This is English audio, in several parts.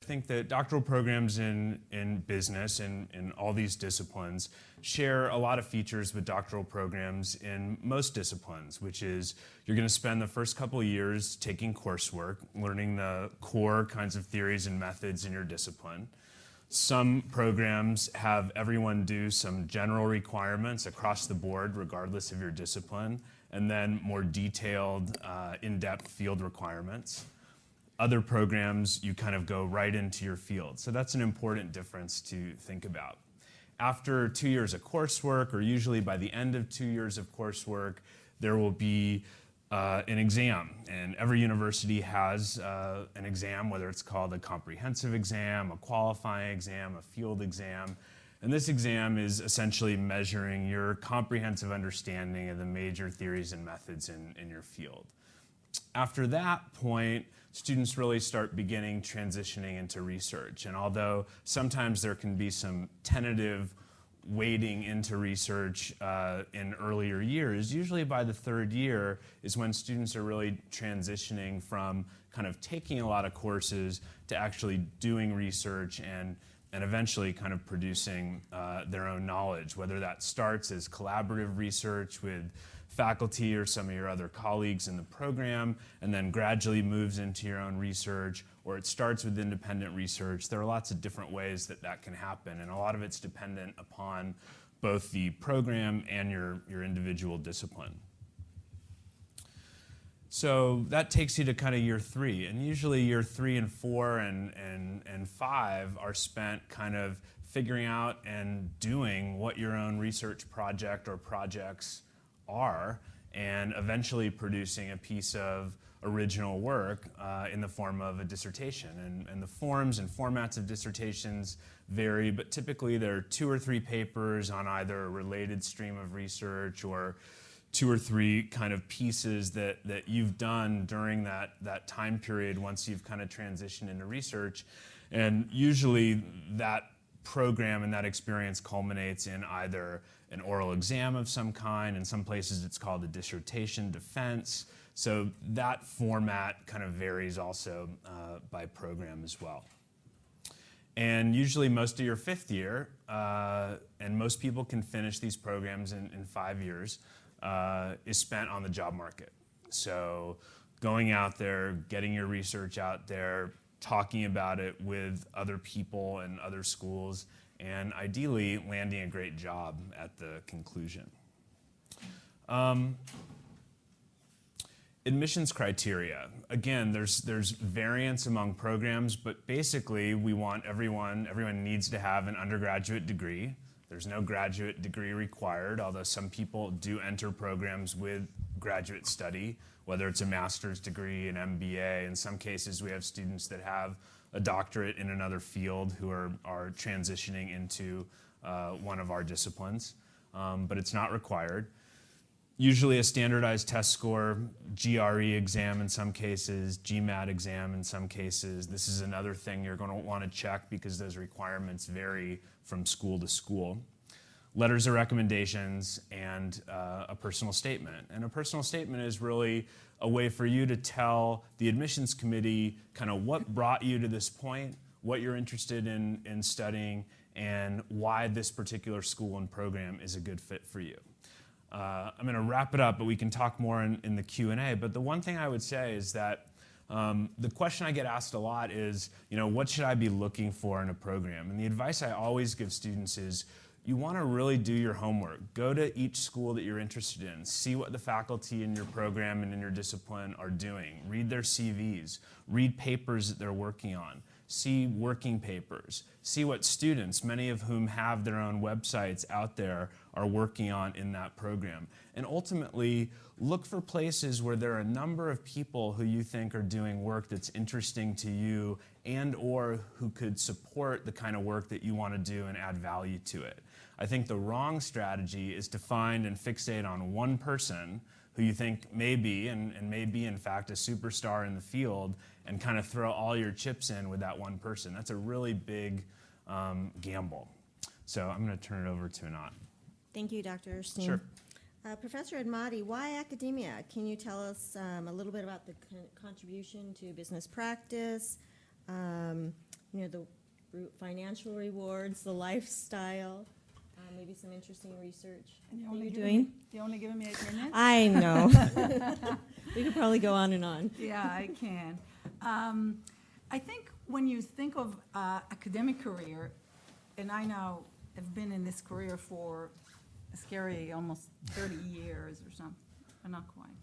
I think that doctoral programs in business and in all these disciplines share a lot of features with doctoral programs in most disciplines, which is you're going to spend the first couple of years taking coursework, learning the core kinds of theories and methods in your discipline. Some programs have everyone do some general requirements across the board, regardless of your discipline, and then more detailed, in-depth field requirements. Other programs, you kind of go right into your field. So that's an important difference to think about. After 2 years of coursework, or usually by the end of 2 years of coursework, there will be an exam. And every university has an exam, whether it's called a comprehensive exam, a qualifying exam, a field exam. And this exam is essentially measuring your comprehensive understanding of the major theories and methods in your field. After that point, students really start beginning transitioning into research. And although sometimes there can be some tentative wading into research in earlier years, usually by the third year is when students are really transitioning from kind of taking a lot of courses to actually doing research and eventually kind of producing their own knowledge, whether that starts as collaborative research with faculty or some of your other colleagues in the program, and then gradually moves into your own research, or it starts with independent research. There are lots of different ways that can happen, and a lot of it's dependent upon both the program and your individual discipline. So that takes you to kind of year 3, and usually year 3 and 4 and 5 are spent kind of figuring out and doing what your own research project or projects are, and eventually producing a piece of original work in the form of a dissertation. And the forms and formats of dissertations vary, but typically there are 2 or 3 papers on either a related stream of research or 2 or 3 kind of pieces that you've done during that time period once you've kind of transitioned into research. And usually that program and that experience culminates in either an oral exam of some kind. In some places it's called a dissertation defense. So that format kind of varies also by program as well. And usually most of your 5th year, and most people can finish these programs in 5 years, is spent on the job market. So going out there, getting your research out there, talking about it with other people and other schools, and ideally landing a great job at the conclusion. Admissions criteria. Again, there's variance among programs, but basically we want everyone needs to have an undergraduate degree. There's no graduate degree required, although some people do enter programs with graduate study, whether it's a master's degree, an MBA. In some cases, we have students that have a doctorate in another field who are transitioning into one of our disciplines, but it's not required. Usually a standardized test score, GRE exam in some cases, GMAT exam in some cases. This is another thing you're going to want to check because those requirements vary from school to school. Letters of recommendations and a personal statement. And a personal statement is really a way for you to tell the admissions committee kind of what brought you to this point, what you're interested in studying, and why this particular school and program is a good fit for you. I'm going to wrap it up, but we can talk more in the Q&A. But the one thing I would say is that the question I get asked a lot is, what should I be looking for in a program? And the advice I always give students is, you want to really do your homework. Go to each school that you're interested in. See what the faculty in your program and in your discipline are doing. Read their CVs. Read papers that they're working on. See working papers. See what students, many of whom have their own websites out there, are working on in that program. And ultimately, look for places where there are a number of people who you think are doing work that's interesting to you and or who could support the kind of work that you want to do and add value to it. I think the wrong strategy is to find and fixate on one person who you think may be, and may be in fact, a superstar in the field, and kind of throw all your chips in with that one person. That's a really big gamble. So I'm going to turn it over to Anat. Thank you, Dr. Steen. Sure. Professor Admati, why academia? Can you tell us a little bit about the contribution to business practice? the financial rewards, the lifestyle, maybe some interesting research And that you're doing. You're only giving me 8 minutes? I know. We could probably go on and on. Yeah, I can. I think when you think of academic career, and I now have been in this career for a scary almost 30 years or something, not quite,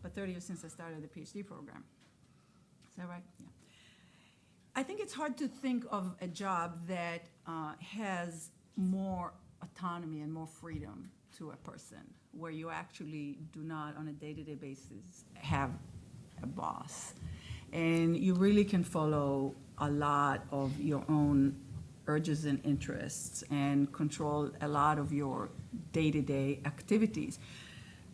but 30 years since I started the PhD program. Is that right? Yeah. I think it's hard to think of a job that has more autonomy and more freedom to a person, where you actually do not, on a day-to-day basis, have a boss. And you really can follow a lot of your own urges and interests and control a lot of your day-to-day activities.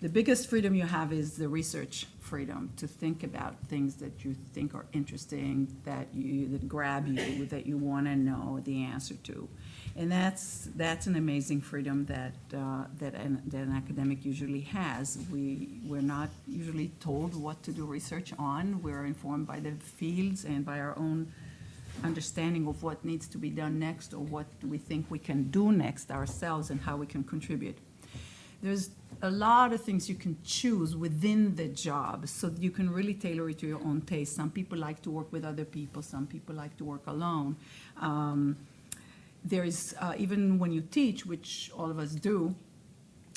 The biggest freedom you have is the research freedom to think about things that you think are interesting, that grab you, that you want to know the answer to. And that's an amazing freedom that an academic usually has. We're not usually told what to do research on. We're informed by the fields and by our own understanding of what needs to be done next, or what we think we can do next ourselves, and how we can contribute. There's a lot of things you can choose within the job, so you can really tailor it to your own taste. Some people like to work with other people, some people like to work alone. There's, even when you teach, which all of us do,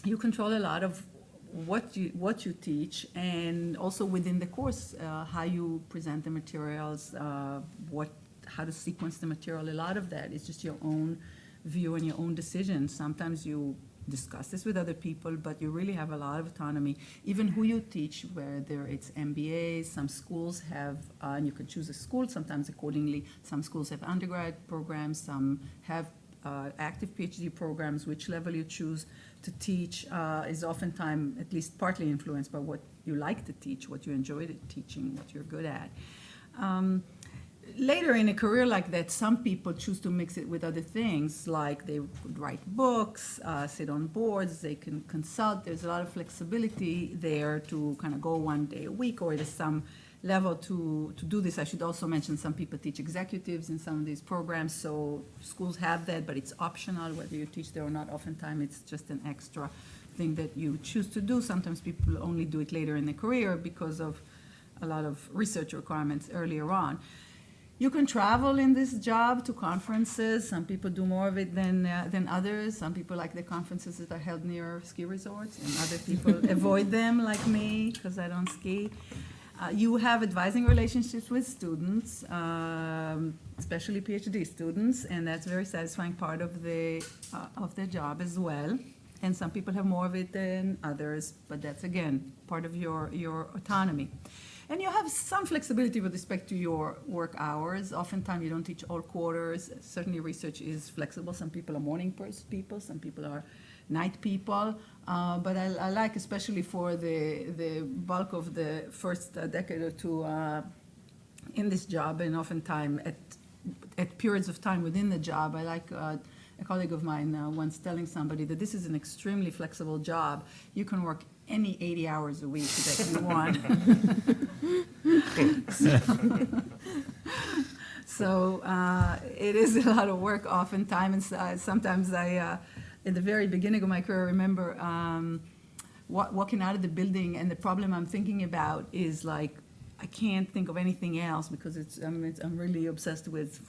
you control a lot of what you teach, and also within the course, how you present the materials, how to sequence the material. A lot of that is just your own view and your own decision. Sometimes you discuss this with other people, but you really have a lot of autonomy. Even who you teach, whether it's MBAs, some schools have, and you can choose a school sometimes accordingly. Some schools have undergrad programs, some have active PhD programs. Which level you choose to teach is oftentimes at least partly influenced by what you like to teach, what you enjoy teaching, what you're good at. Later in a career like that, some people choose to mix it with other things, like they could write books, sit on boards, they can consult. There's a lot of flexibility there to kind of go one day a week, or there's some level to do this. I should also mention some people teach executives in some of these programs, so schools have that, but it's optional whether you teach there or not. Oftentimes it's just an extra thing that you choose to do. Sometimes people only do it later in the career because of a lot of research requirements earlier on. You can travel in this job to conferences. Some people do more of it than others. Some people like the conferences that are held near ski resorts, and other people avoid them, like me, because I don't ski. You have advising relationships with students, especially PhD students, and that's a very satisfying part of the job as well. And some people have more of it than others, but that's, again, part of your autonomy. And you have some flexibility with respect to your work hours. Oftentimes you don't teach all quarters. Certainly research is flexible. Some people are morning people, some people are night people. But I like, especially for the bulk of the first decade or two in this job, and oftentimes at periods of time within the job, I like a colleague of mine once telling somebody that this is an extremely flexible job. You can work any 80 hours a week that you want. So it is a lot of work oftentimes, and sometimes I, in the very beginning of my career, I remember walking out of the building, and the problem I'm thinking about is like, I can't think of anything else, because I'm really obsessed with,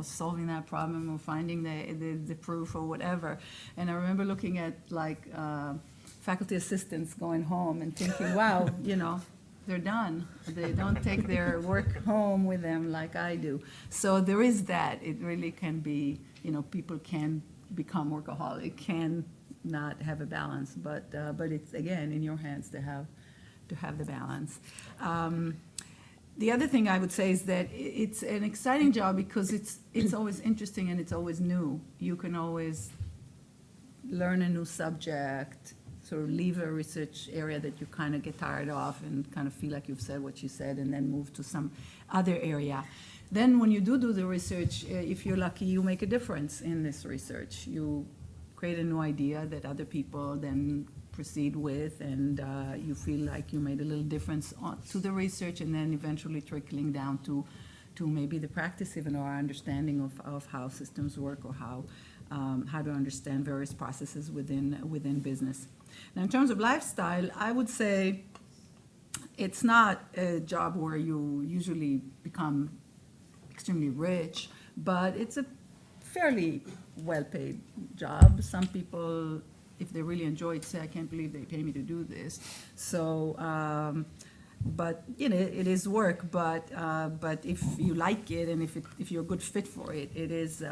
solving that problem or finding the proof or whatever. And I remember looking at like faculty assistants going home and thinking, wow, they're done. They don't take their work home with them like I do. So there is that. It really can be, people can become workaholic, can not have a balance, but it's, again, in your hands to have the balance. The other thing I would say is that it's an exciting job because it's always interesting and it's always new. You can always learn a new subject, sort of leave a research area that you kind of get tired of and kind of feel like you've said what you said, and then move to some other area. Then when you do the research, if you're lucky, you make a difference in this research. You create a new idea that other people then proceed with, and you feel like you made a little difference to the research, and then eventually trickling down to to maybe the practice even, or our understanding of how systems work, or how to understand various processes within business. Now, in terms of lifestyle, I would say it's not a job where you usually become extremely rich, but it's a fairly well-paid job. Some people, if they really enjoy it, say, I can't believe they pay me to do this. So, but you know, it is work. But if you like it, and if you're a good fit for it, it is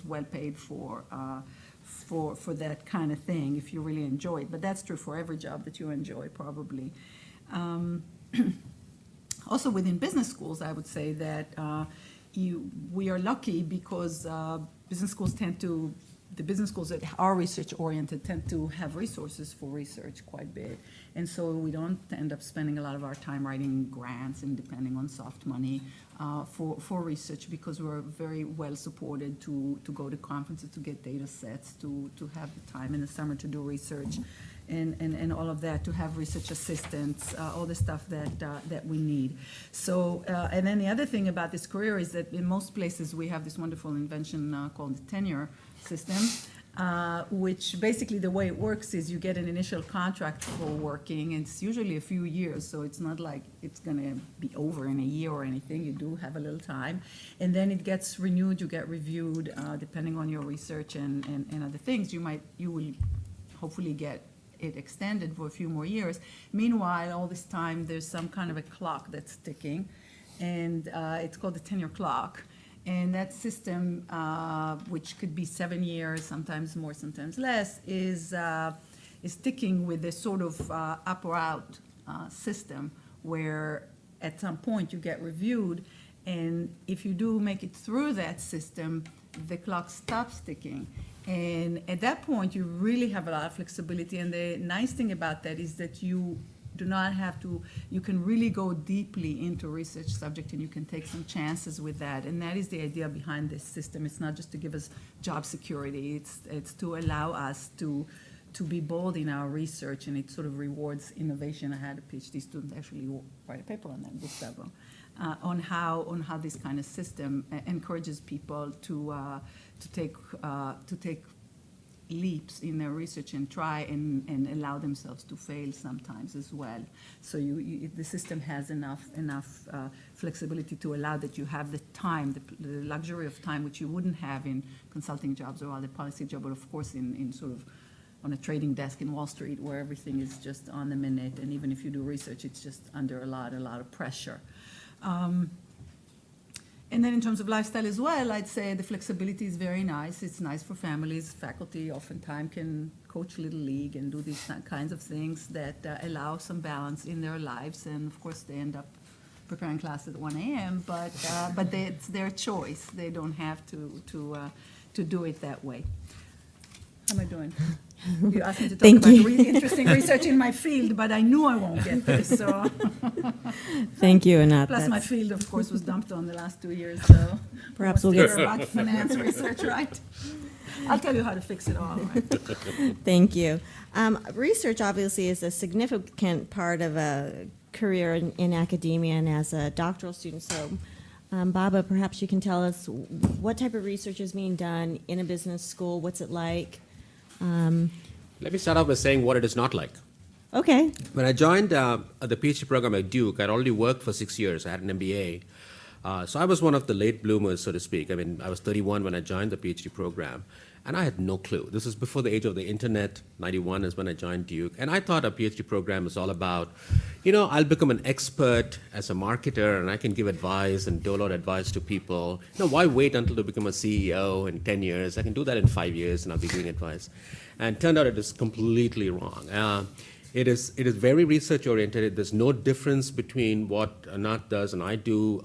well paid for that kind of thing, if you really enjoy it. But that's true for every job that you enjoy, probably. Also, within business schools, I would say that we are lucky because business schools the business schools that are research-oriented tend to have resources for research quite a bit. And so we don't end up spending a lot of our time writing grants and depending on soft money for research, because we're very well supported to go to conferences, to get data sets, to have the time in the summer to do research, and all of that, to have research assistants, all the stuff that we need. So, and then the other thing about this career is that in most places we have this wonderful invention called the tenure system, which basically the way it works is you get an initial contract for working, and it's usually a few years, so it's not like it's going to be over in a year or anything. You do have a little time, and then it gets renewed, you get reviewed, depending on your research and other things. You will hopefully get it extended for a few more years. Meanwhile, all this time, there's some kind of a clock that's ticking, and it's called the tenure clock. And that system, which could be 7 years, sometimes more, sometimes less, is ticking with this sort of up or out system, where at some point you get reviewed, and if you do make it through that system, the clock stops ticking. And at that point, you really have a lot of flexibility. And the nice thing about that is that you do not have to, you can really go deeply into research subject, and you can take some chances with that. And that is the idea behind this system. It's not just to give us job security, it's to allow us to be bold in our research, and it sort of rewards innovation. I had a PhD student actually write a paper on that, Gustavo, on how this kind of system encourages people to take leaps in their research and try and allow themselves to fail sometimes as well. So the system has enough flexibility to allow that you have the time, the luxury of time, which you wouldn't have in consulting jobs or other policy jobs, but of course in sort of on a trading desk in Wall Street, where everything is just on the minute, and even if you do research, it's just under a lot of pressure. And then in terms of lifestyle as well, I'd say the flexibility is very nice. It's nice for families. Faculty oftentimes can coach Little League and do these kinds of things that allow some balance in their lives. And of course, they end up preparing class at 1 a.m., but it's their choice. They don't have to do it that way. How am I doing? You asked me to talk about really interesting research in my field, but I knew I won't get this, so. Thank you, Anat. Plus, my field, of course, was dumped on the last 2 years, so. Perhaps we'll hear get about finance research, right? I'll tell you how to fix it all, right? Thank you. Research obviously is a significant part of a career in academia and as a doctoral student. So, Baba, perhaps you can tell us what type of research is being done in a business school. What's it like? Let me start off by saying what it is not like. Okay. When I joined the PhD program at Duke, I'd already worked for 6 years. I had an MBA. So I was one of the late bloomers, so to speak. I mean, I was 31 when I joined the PhD program, and I had no clue. This is before the age of the internet. 91 is when I joined Duke. And I thought a PhD program was all about, I'll become an expert as a marketer, and I can give advice and dole out advice to people. Why wait until to become a CEO in 10 years? I can do that in 5 years, and I'll be giving advice. And turned out it is completely wrong. It is very research-oriented. There's no difference between what Anat does and I do,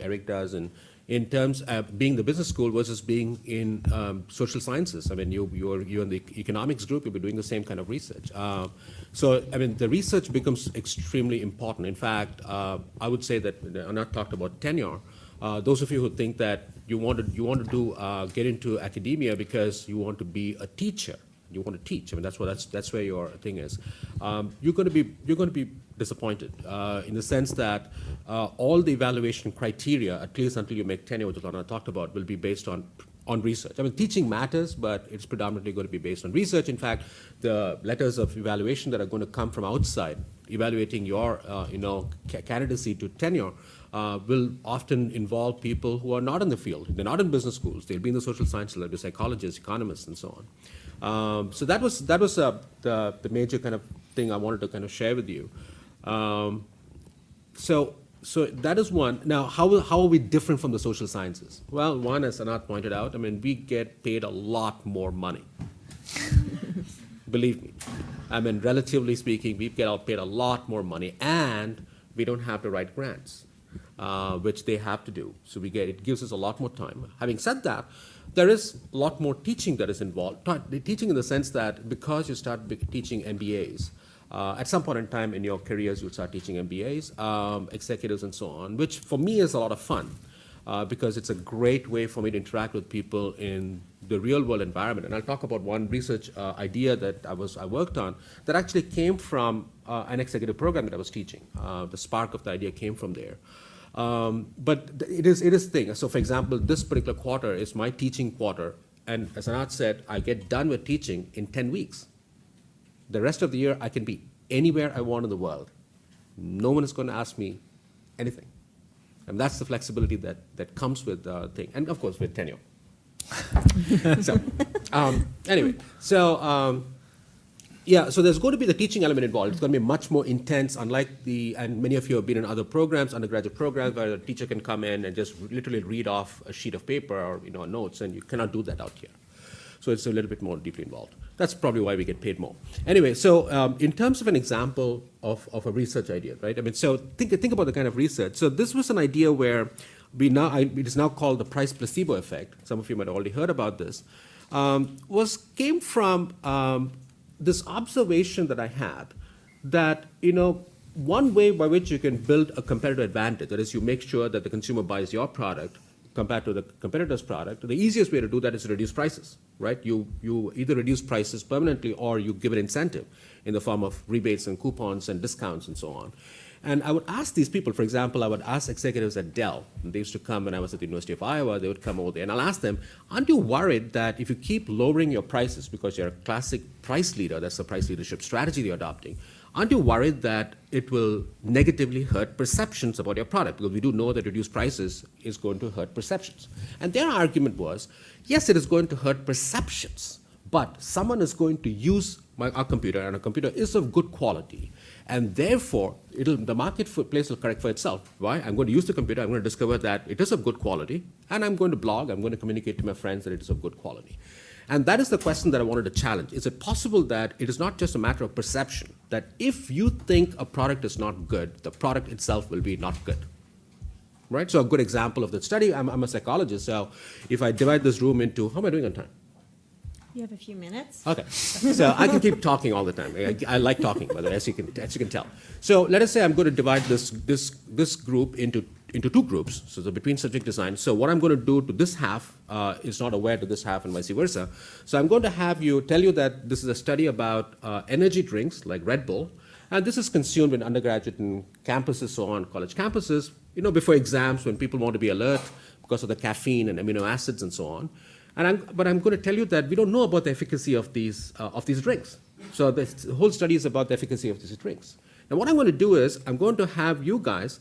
Eric does, and in terms of being the business school versus being in social sciences. I mean, you're in the economics group, you'll be doing the same kind of research. So, I mean, the research becomes extremely important. In fact, I would say that Anat talked about tenure. Those of you who think that you want to get into academia because you want to be a teacher, you want to teach. I mean, that's where your thing is. You're going to be disappointed in the sense that all the evaluation criteria, at least until you make tenure, which Lana talked about, will be based on research. I mean, teaching matters, but it's predominantly going to be based on research. In fact, the letters of evaluation that are going to come from outside, evaluating your, candidacy to tenure, will often involve people who are not in the field. They're not in business schools. They'll be in the social sciences, they'll be psychologists, economists, and so on. So that was the major kind of thing I wanted to kind of share with you. So that is one. Now, how are we different from the social sciences? Well, one, as Anat pointed out, I mean, we get paid a lot more money. Believe me. I mean, relatively speaking, we get paid a lot more money, and we don't have to write grants, which they have to do. So it gives us a lot more time. Having said that, there is a lot more teaching that is involved. Teaching in the sense that because you start teaching MBAs, at some point in time in your careers, you'll start teaching MBAs, executives, and so on, which for me is a lot of fun because it's a great way for me to interact with people in the real world environment. And I'll talk about one research idea that I worked on that actually came from an executive program that I was teaching. The spark of the idea came from there. But it is thing. So for example, this particular quarter is my teaching quarter. And as Anat said, I get done with teaching in 10 weeks. The rest of the year, I can be anywhere I want in the world. No one is going to ask me anything. And that's the flexibility that comes with the thing. And of course, with tenure. Anyway, so there's going to be the teaching element involved. It's going to be much more intense, unlike and many of you have been in other programs, undergraduate programs, where the teacher can come in and just literally read off a sheet of paper or notes, and you cannot do that out here. So it's a little bit more deeply involved. That's probably why we get paid more. Anyway, so in terms of an example of a research idea, right? I mean, so think about the kind of research. So this was an idea where it is now called the price placebo effect. Some of you might have already heard about this. Came from this observation that I had that, one way by which you can build a competitive advantage, that is, you make sure that the consumer buys your product compared to the competitor's product, the easiest way to do that is to reduce prices, right? You either reduce prices permanently or you give an incentive in the form of rebates and coupons and discounts and so on. And I would ask these people, for example, I would ask executives at Dell, and they used to come when I was at the University of Iowa, they would come over there, and I'll ask them, aren't you worried that if you keep lowering your prices because you're a classic price leader, that's the price leadership strategy you're adopting, aren't you worried that it will negatively hurt perceptions about your product? Because we do know that reduced prices is going to hurt perceptions. And their argument was, yes, it is going to hurt perceptions, but someone is going to use our computer, and our computer is of good quality, and therefore the marketplace will correct for itself. Why? I'm going to use the computer, I'm going to discover that it is of good quality, and I'm going to blog, I'm going to communicate to my friends that it is of good quality. And that is the question that I wanted to challenge. Is it possible that it is not just a matter of perception, that if you think a product is not good, the product itself will be not good? Right? So a good example of that study, I'm a psychologist, so if I divide this room into, how am I doing on time? You have a few minutes. Okay, so I can keep talking all the time. I like talking, by the way, as you can tell. So let us say I'm going to divide this group into two groups, so the between subject design. So what I'm going to do to this half is not aware to this half and vice versa. So I'm going to tell you that this is a study about energy drinks like Red Bull, and this is consumed in undergraduate and campuses, so on, college campuses, before exams when people want to be alert because of the caffeine and amino acids and so on. But I'm going to tell you that we don't know about the efficacy of these drinks. So the whole study is about the efficacy of these drinks. Now what I'm going to do is I'm going to have you guys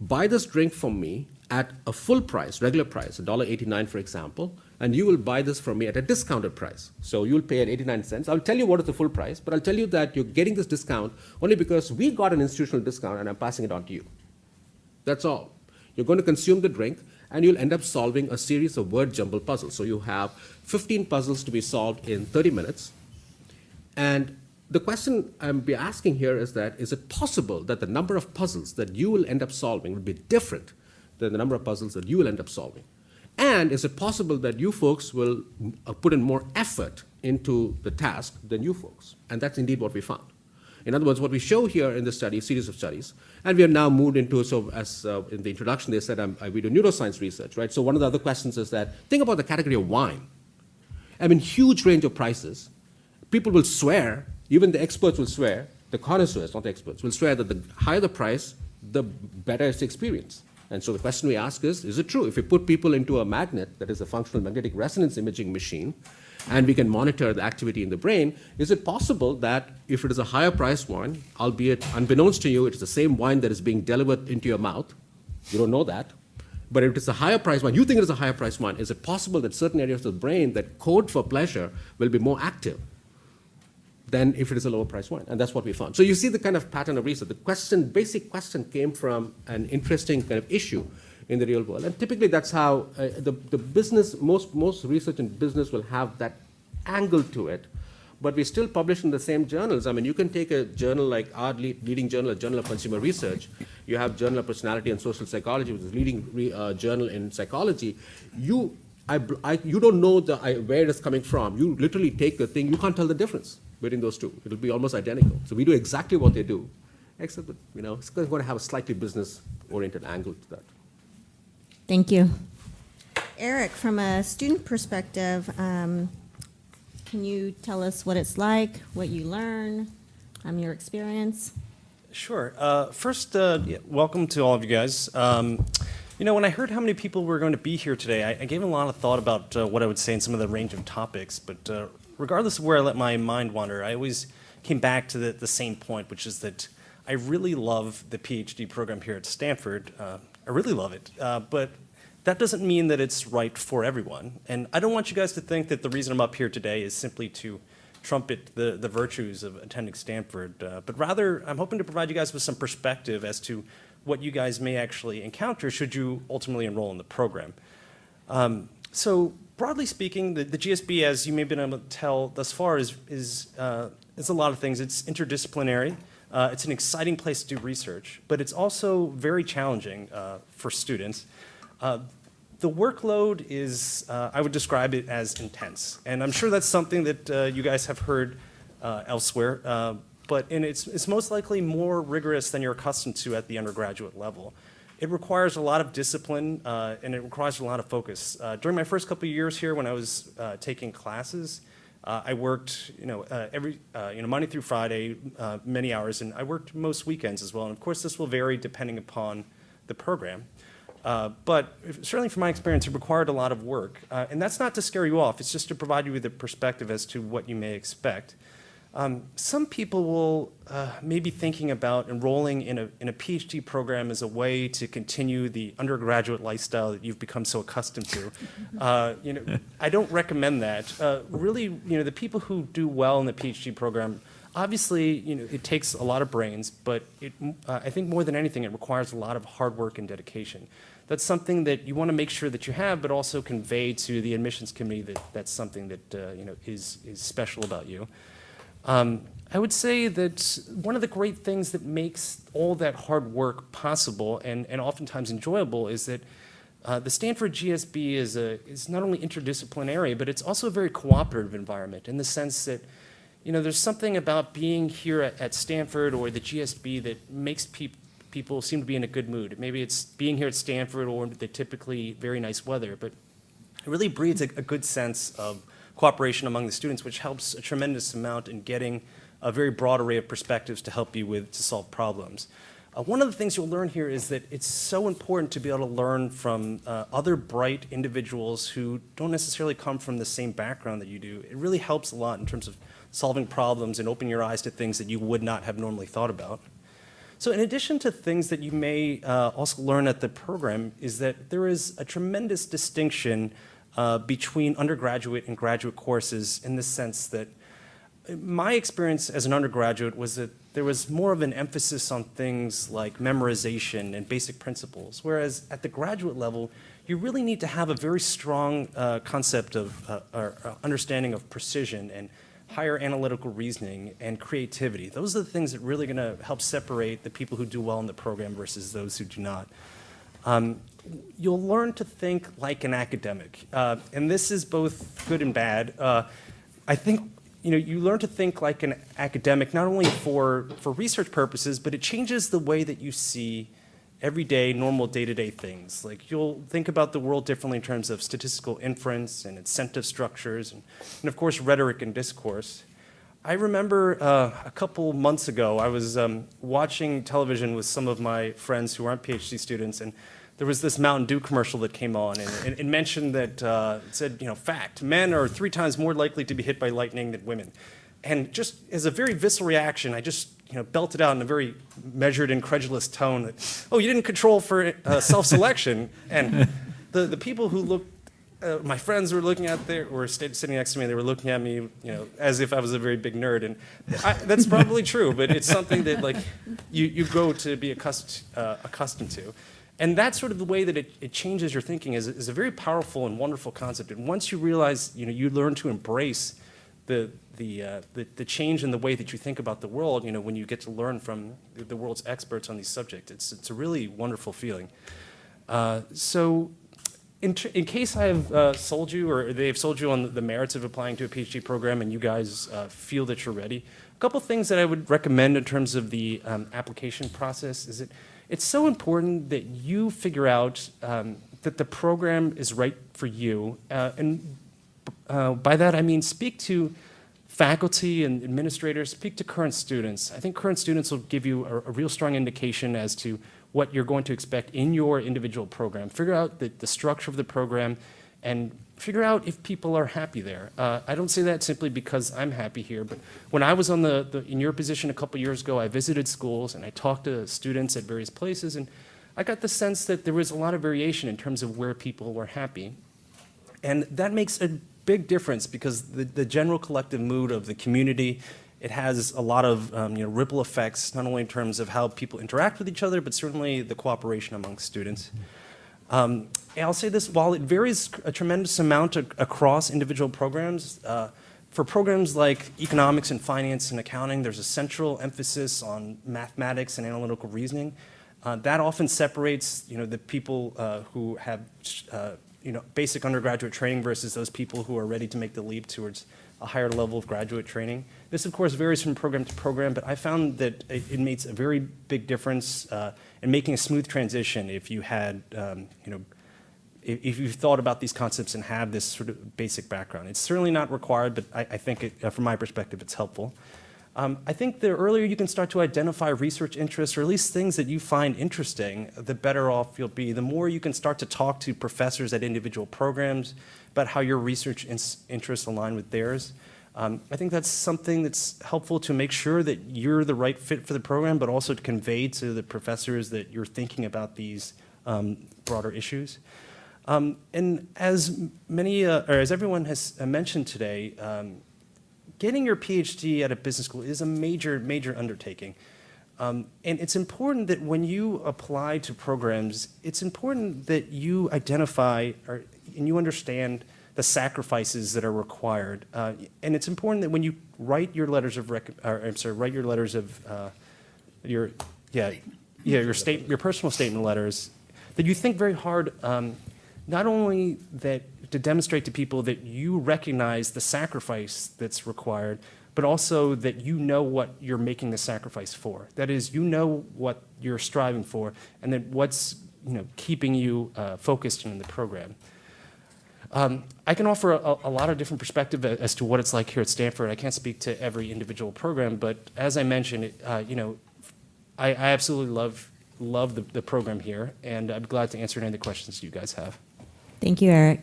buy this drink from me at a full price, regular price, $1.89 for example, and you will buy this from me at a discounted price. So you'll pay at 89 cents. I'll tell you what is the full price, but I'll tell you that you're getting this discount only because we got an institutional discount and I'm passing it on to you. That's all. You're going to consume the drink, and you'll end up solving a series of word jumble puzzles. So you have 15 puzzles to be solved in 30 minutes. And the question I'm be asking here is it possible that the number of puzzles that you will end up solving will be different than the number of puzzles that you will end up solving? And is it possible that you folks will put in more effort into the task than you folks? And that's indeed what we found. In other words, what we show here in this study, series of studies, and we have now moved into, so as in the introduction they said, we do neuroscience research, right? So one of the other questions is that, think about the category of wine. I mean, huge range of prices. People will swear, even the experts will swear, the connoisseurs, not the experts, will swear that the higher the price, the better is the experience. And so the question we ask is it true? If we put people into a magnet, that is a functional magnetic resonance imaging machine, and we can monitor the activity in the brain, is it possible that if it is a higher priced wine, albeit unbeknownst to you, it's the same wine that is being delivered into your mouth, you don't know that, but if it's a higher priced wine, you think it is a higher priced wine, is it possible that certain areas of the brain that code for pleasure will be more active than if it is a lower priced wine? And that's what we found. So you see the kind of pattern of research. The question, basic question came from an interesting kind of issue in the real world. And typically that's how the business, most research in business will have that angle to it, but we still publish in the same journals. I mean, you can take a journal like our leading journal, a Journal of Consumer Research. You have Journal of Personality and Social Psychology, which is a leading journal in psychology. You don't know where it is coming from. You literally take the thing, you can't tell the difference between those two. It'll be almost identical. So we do exactly what they do, except that, it's going to have a slightly business-oriented angle to that. Thank you. Eric, from a student perspective, can you tell us what it's like, what you learn, your experience? Sure. First, welcome to all of you guys. When I heard how many people were going to be here today, I gave a lot of thought about what I would say in some of the range of topics, but regardless of where I let my mind wander, I always came back to the same point, which is that I really love the PhD program here at Stanford. I really love it, but that doesn't mean that it's right for everyone. And I don't want you guys to think that the reason I'm up here today is simply to trumpet the virtues of attending Stanford, but rather I'm hoping to provide you guys with some perspective as to what you guys may actually encounter should you ultimately enroll in the program. So broadly speaking, the GSB, as you may have been able to tell thus far, is a lot of things. It's interdisciplinary. It's an exciting place to do research, but it's also very challenging for students. The workload is, I would describe it as intense. And I'm sure that's something that you guys have heard elsewhere, but it's most likely more rigorous than you're accustomed to at the undergraduate level. It requires a lot of discipline, and it requires a lot of focus. During my first couple of years here when I was taking classes, I worked, every, Monday through Friday, many hours, and I worked most weekends as well. And of course, this will vary depending upon the program. But certainly from my experience, it required a lot of work. And that's not to scare you off. It's just to provide you with a perspective as to what you may expect. Some people will maybe thinking about enrolling in a PhD program as a way to continue the undergraduate lifestyle that you've become so accustomed to. I don't recommend that. Really, the people who do well in the PhD program, obviously, it takes a lot of brains, but I think more than anything, it requires a lot of hard work and dedication. That's something that you want to make sure that you have, but also convey to the admissions committee that that's something that is special about you. I would say that one of the great things that makes all that hard work possible and oftentimes enjoyable is that the Stanford GSB is not only interdisciplinary, but it's also a very cooperative environment in the sense that there's something about being here at Stanford or the GSB that makes people seem to be in a good mood. Maybe it's being here at Stanford or the typically very nice weather, but it really breeds a good sense of cooperation among the students, which helps a tremendous amount in getting a very broad array of perspectives to help you to solve problems. One of the things you'll learn here is that it's so important to be able to learn from other bright individuals who don't necessarily come from the same background that you do. It really helps a lot in terms of solving problems and opening your eyes to things that you would not have normally thought about. So in addition to things that you may also learn at the program is that there is a tremendous distinction between undergraduate and graduate courses in the sense that my experience as an undergraduate was that there was more of an emphasis on things like memorization and basic principles, whereas at the graduate level, you really need to have a very strong concept of or understanding of precision and higher analytical reasoning and creativity. Those are the things that really going to help separate the people who do well in the program versus those who do not. You'll learn to think like an academic, and this is both good and bad. I think you learn to think like an academic not only for research purposes, but it changes the way that you see everyday, normal, day-to-day things. Like you'll think about the world differently in terms of statistical inference and incentive structures, and of course rhetoric and discourse. I remember a couple months ago, I was watching television with some of my friends who aren't PhD students, and there was this Mountain Dew commercial that came on, and it mentioned that, it said, fact, men are 3 times more likely to be hit by lightning than women. And just as a very visceral reaction, I just, belted out in a very measured, incredulous tone that, oh, you didn't control for self-selection. And the people who looked, my friends were looking at there, were sitting next to me, and they were looking at me, as if I was a very big nerd. And that's probably true, but it's something that, like, you go to be accustomed to. And that's sort of the way that it changes your thinking is a very powerful and wonderful concept. And once you realize, you learn to embrace the change in the way that you think about the world, when you get to learn from the world's experts on these subjects, it's a really wonderful feeling. So in case I have sold you, or they've sold you on the merits of applying to a PhD program and you guys feel that you're ready, a couple things that I would recommend in terms of the application process is that it's so important that you figure out that the program is right for you. And by that, I mean speak to faculty and administrators, speak to current students. I think current students will give you a real strong indication as to what you're going to expect in your individual program. Figure out the structure of the program and figure out if people are happy there. I don't say that simply because I'm happy here, but when I was in your position a couple years ago, I visited schools and I talked to students at various places, and I got the sense that there was a lot of variation in terms of where people were happy. And that makes a big difference because the general collective mood of the community, it has a lot of ripple effects, not only in terms of how people interact with each other, but certainly the cooperation among students. And I'll say this, while it varies a tremendous amount across individual programs, for programs like economics and finance and accounting, there's a central emphasis on mathematics and analytical reasoning. That often separates, the people who have, basic undergraduate training versus those people who are ready to make the leap towards a higher level of graduate training. This, of course, varies from program to program, but I found that it makes a very big difference in making a smooth transition if you had, if you thought about these concepts and have this sort of basic background. It's certainly not required, but I think, from my perspective, it's helpful. I think the earlier you can start to identify research interests, or at least things that you find interesting, the better off you'll be. The more you can start to talk to professors at individual programs about how your research interests align with theirs. I think that's something that's helpful to make sure that you're the right fit for the program, but also to convey to the professors that you're thinking about these broader issues. And as as everyone has mentioned today, getting your PhD at a business school is a major, major undertaking. And it's important that when you apply to programs, it's important that you identify and you understand the sacrifices that are required. And it's important that when you write your letters of your personal statement letters, that you think very hard, not only that to demonstrate to people that you recognize the sacrifice that's required, but also that you know what you're making the sacrifice for. That is, you know what you're striving for, and then what's keeping you focused in the program. I can offer a lot of different perspective as to what it's like here at Stanford. I can't speak to every individual program, but as I mentioned, I absolutely love the program here, and I'm glad to answer any of the questions you guys have. Thank you, Eric.